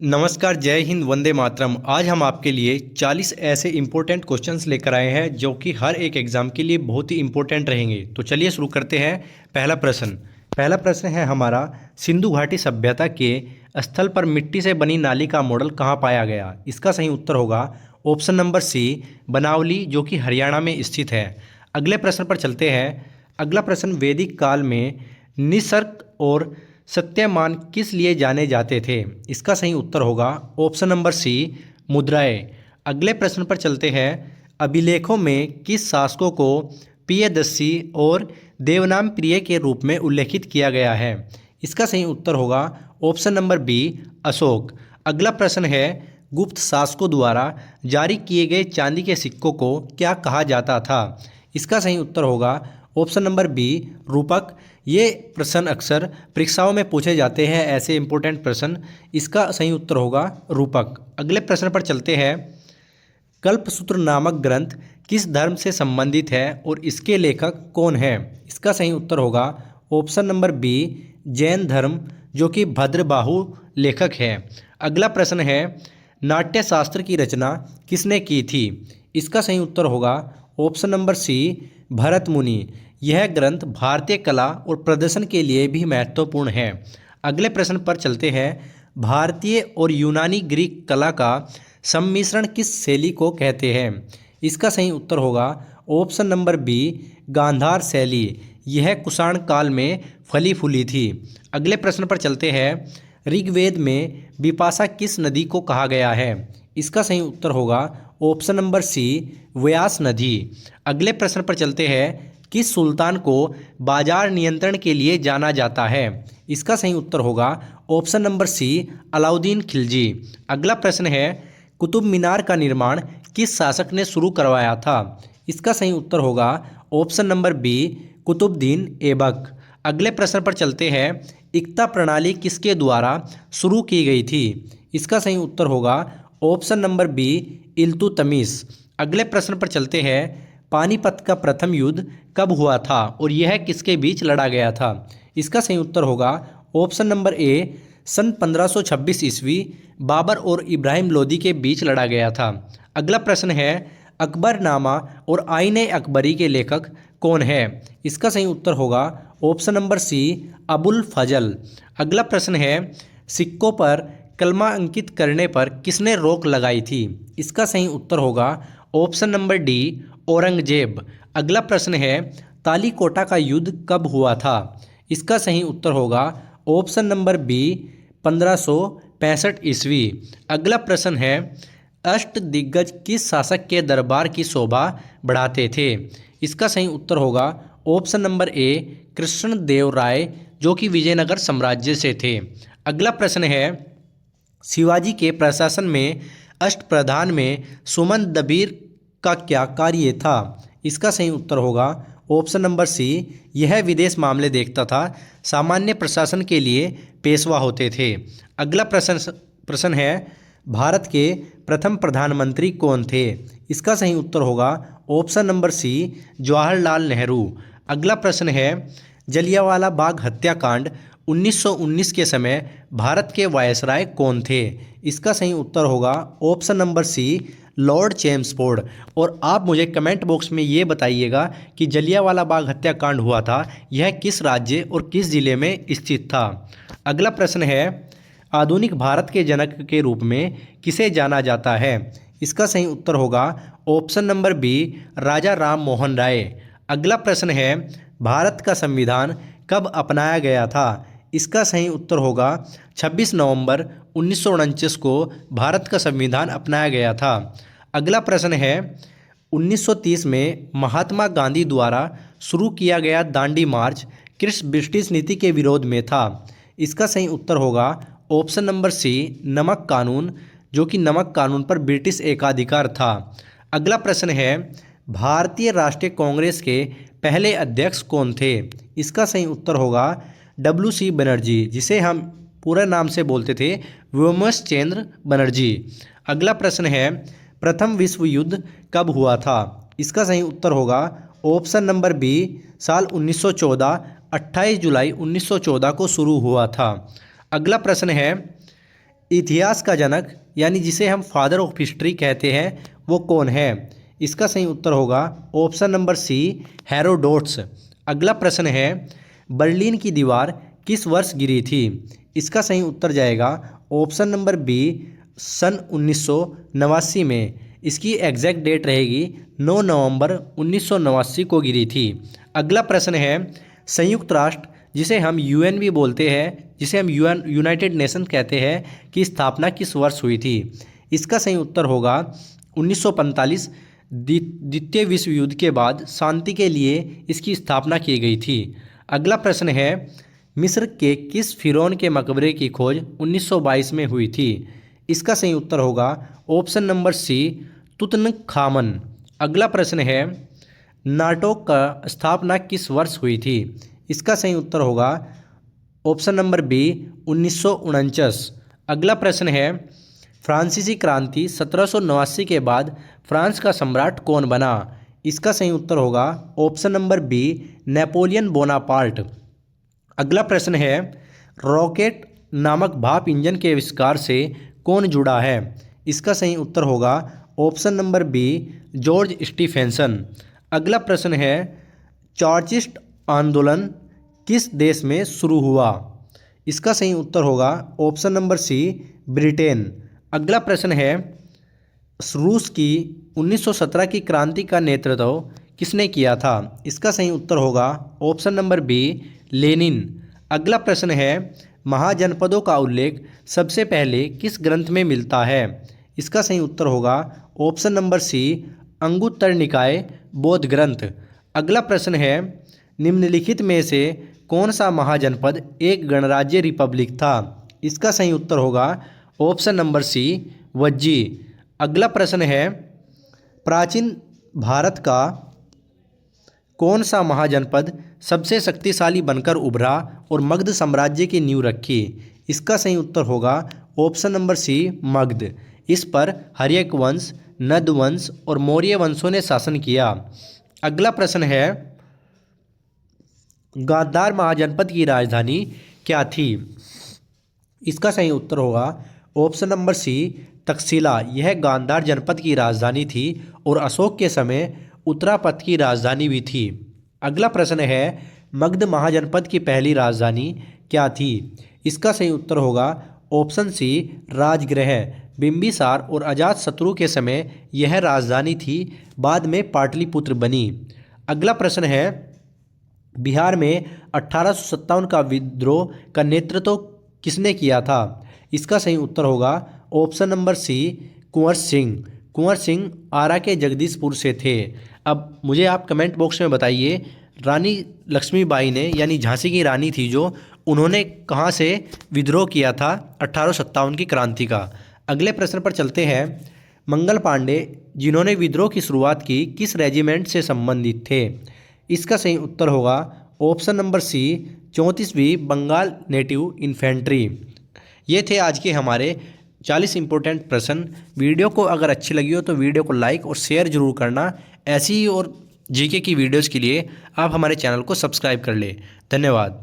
नमस्कार, जय हिंद, वंदे मातरम। आज हम आपके लिए 40 ऐसे इंपॉर्टेंट क्वेश्चंस लेकर आए हैं जो कि हर एक एग्ज़ाम के लिए बहुत ही इंपॉर्टेंट रहेंगे। तो चलिए शुरू करते हैं। पहला प्रश्न है हमारा, सिंधु घाटी सभ्यता के स्थल पर मिट्टी से बनी नाली का मॉडल कहाँ पाया गया? इसका सही उत्तर होगा ऑप्शन नंबर सी, बनावली, जो कि हरियाणा में स्थित है। अगले प्रश्न पर चलते हैं। अगला प्रश्न, वैदिक काल में निसर्ग और सत्यमान किस लिए जाने जाते थे? इसका सही उत्तर होगा ऑप्शन नंबर सी, मुद्राएं। अगले प्रश्न पर चलते हैं। अभिलेखों में किस शासकों को प्रियदर्शी और देवनाम प्रिय के रूप में उल्लेखित किया गया है? इसका सही उत्तर होगा ऑप्शन नंबर बी, अशोक। अगला प्रश्न है, गुप्त शासकों द्वारा जारी किए गए चांदी के सिक्कों को क्या कहा जाता था? इसका सही उत्तर होगा ऑप्शन नंबर बी, रूपक। ये प्रश्न अक्सर परीक्षाओं में पूछे जाते हैं, ऐसे इंपॉर्टेंट प्रश्न। इसका सही उत्तर होगा रूपक। अगले प्रश्न पर चलते हैं। कल्पसूत्र नामक ग्रंथ किस धर्म से संबंधित है और इसके लेखक कौन है? इसका सही उत्तर होगा ऑप्शन नंबर बी, जैन धर्म, जो कि भद्रबाहु लेखक है। अगला प्रश्न है, नाट्यशास्त्र की रचना किसने की थी? इसका सही उत्तर होगा ऑप्शन नंबर सी, भरत मुनि। यह ग्रंथ भारतीय कला और प्रदर्शन के लिए भी महत्वपूर्ण है। अगले प्रश्न पर चलते हैं। भारतीय और यूनानी ग्रीक कला का सम्मिश्रण किस शैली को कहते हैं? इसका सही उत्तर होगा ऑप्शन नंबर बी, गांधार शैली। यह कुषाण काल में फली फूली थी। अगले प्रश्न पर चलते हैं। ऋग्वेद में विपाशा किस नदी को कहा गया है? इसका सही उत्तर होगा ऑप्शन नंबर सी, व्यास नदी। अगले प्रश्न पर चलते हैं। किस सुल्तान को बाजार नियंत्रण के लिए जाना जाता है? इसका सही उत्तर होगा option number C, Alauddin Khilji. अगला प्रश्न है, कुतुब मीनार का निर्माण किस शासक ने शुरू करवाया था? इसका सही उत्तर होगा option number B, Qutubuddin Aibak. अगले प्रश्न पर चलते हैं। इक्ता प्रणाली किसके द्वारा शुरू की गई थी? इसका सही उत्तर होगा ऑप्शन नंबर बी, इल्तुतमिश। अगले प्रश्न पर चलते हैं। पानीपत का प्रथम युद्ध कब हुआ था और यह किसके बीच लड़ा गया था? इसका सही उत्तर होगा ऑप्शन नंबर ए, सन 1526 ईस्वी, बाबर और इब्राहिम लोदी के बीच लड़ा गया था। अगला प्रश्न है, अकबरनामा और आईने अकबरी के लेखक कौन है? इसका सही उत्तर होगा ऑप्शन नंबर सी, अबुल फजल। अगला प्रश्न है, सिक्कों पर कलमा अंकित करने पर किसने रोक लगाई थी? इसका सही उत्तर होगा ऑप्शन नंबर डी, औरंगजेब। अगला प्रश्न है, तालीकोटा का युद्ध कब हुआ था? इसका सही उत्तर होगा ऑप्शन नंबर बी, 1565 ईस्वी। अगला प्रश्न है, अष्टदिग्गज किस शासक के दरबार की शोभा बढ़ाते थे? इसका सही उत्तर होगा ऑप्शन नंबर ए, कृष्णदेव राय, जो कि विजयनगर साम्राज्य से थे। अगला प्रश्न है, शिवाजी के प्रशासन में अष्टप्रधान में सुमन दबीर का क्या कार्य था? इसका सही उत्तर होगा ऑप्शन नंबर सी, यह विदेश मामले देखता था। सामान्य प्रशासन के लिए पेशवा होते थे। अगला प्रश्न है, भारत के प्रथम प्रधानमंत्री कौन थे? इसका सही उत्तर होगा option number C, Jawaharlal Nehru. अगला प्रश्न है, जलियांवाला बाग हत्याकांड 1919 के समय भारत के वायसराय कौन थे? इसका सही उत्तर होगा option number C, Lord Chelmsford. और आप मुझे कमेंट बॉक्स में ये बताइएगा कि जलियांवाला बाग हत्याकांड हुआ था, यह किस राज्य और किस जिले में स्थित था। अगला प्रश्न है, आधुनिक भारत के जनक के रूप में किसे जाना जाता है? इसका सही उत्तर होगा ऑप्शन नंबर बी, राजा राम मोहन राय। अगला प्रश्न है, भारत का संविधान कब अपनाया गया था? इसका सही उत्तर होगा 26 नवंबर 1949 को भारत का संविधान अपनाया गया था। अगला प्रश्न है, 1930 में महात्मा गांधी द्वारा शुरू किया गया दांडी मार्च किस ब्रिटिश नीति के विरोध में था? इसका सही उत्तर होगा ऑप्शन नंबर सी, नमक कानून, जो कि नमक कानून पर ब्रिटिश एकाधिकार था। अगला प्रश्न है, भारतीय राष्ट्रीय कांग्रेस के पहले अध्यक्ष कौन थे? इसका सही उत्तर होगा WC बनर्जी, जिसे हम पूरे नाम से बोलते थे व्योमकेश बनर्जी। अगला प्रश्न है, प्रथम विश्व युद्ध कब हुआ था? इसका सही उत्तर होगा ऑप्शन नंबर बी, साल 1914, 28 जुलाई 1914 को शुरू हुआ था। अगला प्रश्न है, इतिहास का जनक यानी जिसे हम फादर ऑफ हिस्ट्री कहते हैं वो कौन है? इसका सही उत्तर होगा ऑप्शन नंबर सी, हेरोडोट्स। अगला प्रश्न है, बर्लिन की दीवार किस वर्ष गिरी थी? इसका सही उत्तर जाएगा ऑप्शन नंबर बी, सन 1989 में। इसकी एग्जैक्ट डेट रहेगी 9 नवंबर 1989 को गिरी थी। अगला प्रश्न है, संयुक्त राष्ट्र जिसे हम यूएन भी बोलते हैं, जिसे हम यूनाइटेड नेशन कहते हैं, की स्थापना किस वर्ष हुई थी? इसका सही उत्तर होगा 1945। द्वितीय विश्व युद्ध के बाद शांति के लिए इसकी स्थापना की गई थी। अगला प्रश्न है, मिस्र के किस फिरौन के मकबरे की खोज 1922 में हुई थी? इसका सही उत्तर होगा ऑप्शन नंबर सी, तुतनखामन। अगला प्रश्न है, नाटो का स्थापना किस वर्ष हुई थी? इसका सही उत्तर होगा ऑप्शन नंबर बी, 1949। अगला प्रश्न है, फ्रांसीसी क्रांति 1789 के बाद फ्रांस का सम्राट कौन बना? इसका सही उत्तर होगा option number B, Napoleon Bonaparte. अगला प्रश्न है, रॉकेट नामक भाप इंजन के आविष्कार से कौन जुड़ा है? इसका सही उत्तर होगा option number B, George Stephenson. अगला प्रश्न है, चार्टिस्ट आंदोलन किस देश में शुरू हुआ? इसका सही उत्तर होगा ऑप्शन नंबर सी, ब्रिटेन। अगला प्रश्न है, रूस की 1917 की क्रांति का नेतृत्व किसने किया था? इसका सही उत्तर होगा ऑप्शन नंबर बी, लेनिन। अगला प्रश्न है, महाजनपदों का उल्लेख सबसे पहले किस ग्रंथ में मिलता है? इसका सही उत्तर होगा ऑप्शन नंबर सी, अंगुत्तर निकाय बौद्ध ग्रंथ। अगला प्रश्न है, निम्नलिखित में से कौन सा महाजनपद एक गणराज्य रिपब्लिक था? इसका सही उत्तर होगा ऑप्शन नंबर सी, वज्जी। अगला प्रश्न है, प्राचीन भारत का कौन सा महाजनपद सबसे शक्तिशाली बनकर उभरा और मगध साम्राज्य की नींव रखी? इसका सही उत्तर होगा ऑप्शन नंबर सी, मगध। इस पर हर्यक वंश, नंद वंश और मौर्य वंशों ने शासन किया। अगला प्रश्न है, गांधार महाजनपद की राजधानी क्या थी? इसका सही उत्तर होगा ऑप्शन नंबर सी, तक्षशिला। यह गांधार जनपद की राजधानी थी और अशोक के समय उत्तरापथ की राजधानी भी थी। अगला प्रश्न है, मगध महाजनपद की पहली राजधानी क्या थी? इसका सही उत्तर होगा ऑप्शन सी, राजगृह। बिंबिसार और अजातशत्रु के समय यह राजधानी थी, बाद में पाटलिपुत्र बनी। अगला प्रश्न है, बिहार में 1857 का विद्रोह का नेतृत्व किसने किया था? इसका सही उत्तर होगा ऑप्शन नंबर सी, कुंवर सिंह। कुंवर सिंह आरा के जगदीशपुर से थे। अब मुझे आप कमेंट बॉक्स में बताइए, रानी लक्ष्मीबाई ने यानी झांसी की रानी थी जो, उन्होंने कहाँ से विद्रोह किया था 1857 की क्रांति का? अगले प्रश्न पर चलते हैं, मंगल पांडे जिन्होंने विद्रोह की शुरुआत की किस रेजिमेंट से संबंधित थे? इसका सही उत्तर होगा ऑप्शन नंबर सी, 34वीं बंगाल नेटिव इन्फेंट्री। ये थे आज के हमारे 40 इंपॉर्टेंट प्रश्न। वीडियो को अगर अच्छी लगी हो तो वीडियो को लाइक और शेयर जरूर करना। ऐसी ही और जीके की वीडियोज़ के लिए आप हमारे चैनल को सब्सक्राइब कर ले। धन्यवाद।